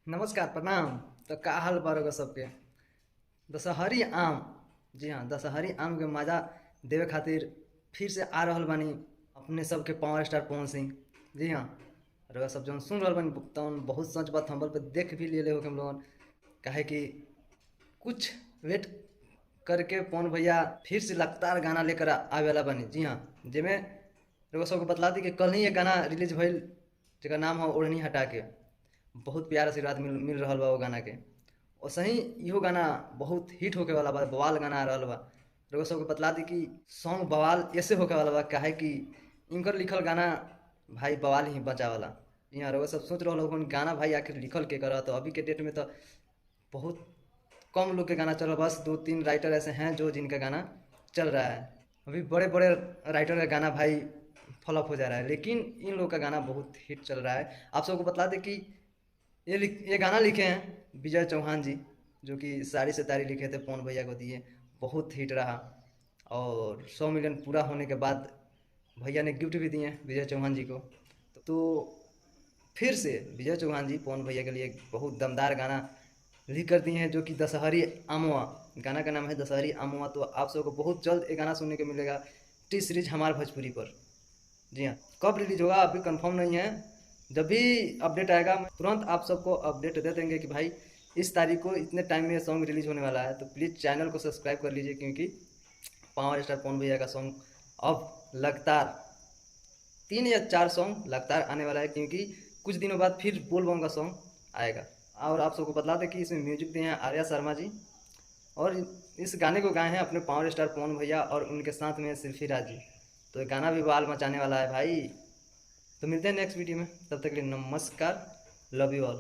नमस्कार प्रणाम। तो का हाल बा रउआ सबके। दशहरी आम, जी हाँ, दशहरी आम के मजा देवे खातिर फिर से आ रहल बानी अपने सबके पावर स्टार पवन सिंह। जी हाँ, रउआ सब जौन सुन रहल बानी तौन बहुत सच बात थंबल पे देख भी लेले हो हम लोगन। काहे कि कुछ वेट करके पवन भैया फिर से लगातार गाना लेकर आवे वाला बानी। जी हाँ, जेमे रउआ सबके बतला दी कि कल ही एक गाना रिलीज भइल जेकर नाम है ओढ़नी हटा के। बहुत प्यार आशीर्वाद मिल रहल बा वो गाना के। और सही इहो गाना बहुत हिट होके वाला बा, बवाल गाना आ रहल बा। रउआ सबके बतला दी कि सॉन्ग बवाल ऐसे होके वाला बा काहे कि इनकर लिखल गाना भाई बवाल ही बचा वाला। यहाँ रउआ सब सोच रहल होखन गाना भाई आखिर लिखल के करा, तो अभी के डेट में तो बहुत कम लोग के गाना चल रहा, बस दो तीन राइटर ऐसे हैं जो जिनका गाना चल रहा है। अभी बड़े बड़े राइटर का गाना भाई फ्लॉप हो जा रहा है, लेकिन इन लोग का गाना बहुत हिट चल रहा है। आप सबको बता दें कि ये गाना लिखे हैं विजय चौहान जी, जो कि साड़ी से तारी लिखे थे, पवन भैया को दिए, बहुत हिट रहा। और 100 मिलियन पूरा होने के बाद भैया ने गिफ्ट भी दिए हैं विजय चौहान जी को। तो फिर से विजय चौहान जी पवन भैया के लिए एक बहुत दमदार गाना लिख कर दिए हैं, जो कि दशहरी आमवा। गाना का नाम है दशहरी आमवा। तो आप सबको बहुत जल्द ये गाना सुनने को मिलेगा टी सीरीज हमार भोजपुरी पर। जी हाँ, कब रिलीज होगा अभी कंफर्म नहीं है। जब भी अपडेट आएगा मैं तुरंत आप सबको अपडेट दे देंगे कि भाई इस तारीख को इतने टाइम में सॉन्ग रिलीज होने वाला है। तो प्लीज़ चैनल को सब्सक्राइब कर लीजिए, क्योंकि पावर स्टार पवन भैया का सॉन्ग अब लगातार 3 या 4 सॉन्ग लगातार आने वाला है, क्योंकि कुछ दिनों बाद फिर बोल बम का सॉन्ग आएगा। और आप सबको बता दें कि इसमें म्यूजिक दिए हैं आर्या शर्मा जी, और इस गाने को गाए हैं अपने पावर स्टार पवन भैया और उनके साथ में सिल्फी राज जी। तो ये गाना भी बाल मचाने वाला है भाई। तो मिलते हैं नेक्स्ट वीडियो में, तब तक के लिए नमस्कार, लव यू ऑल।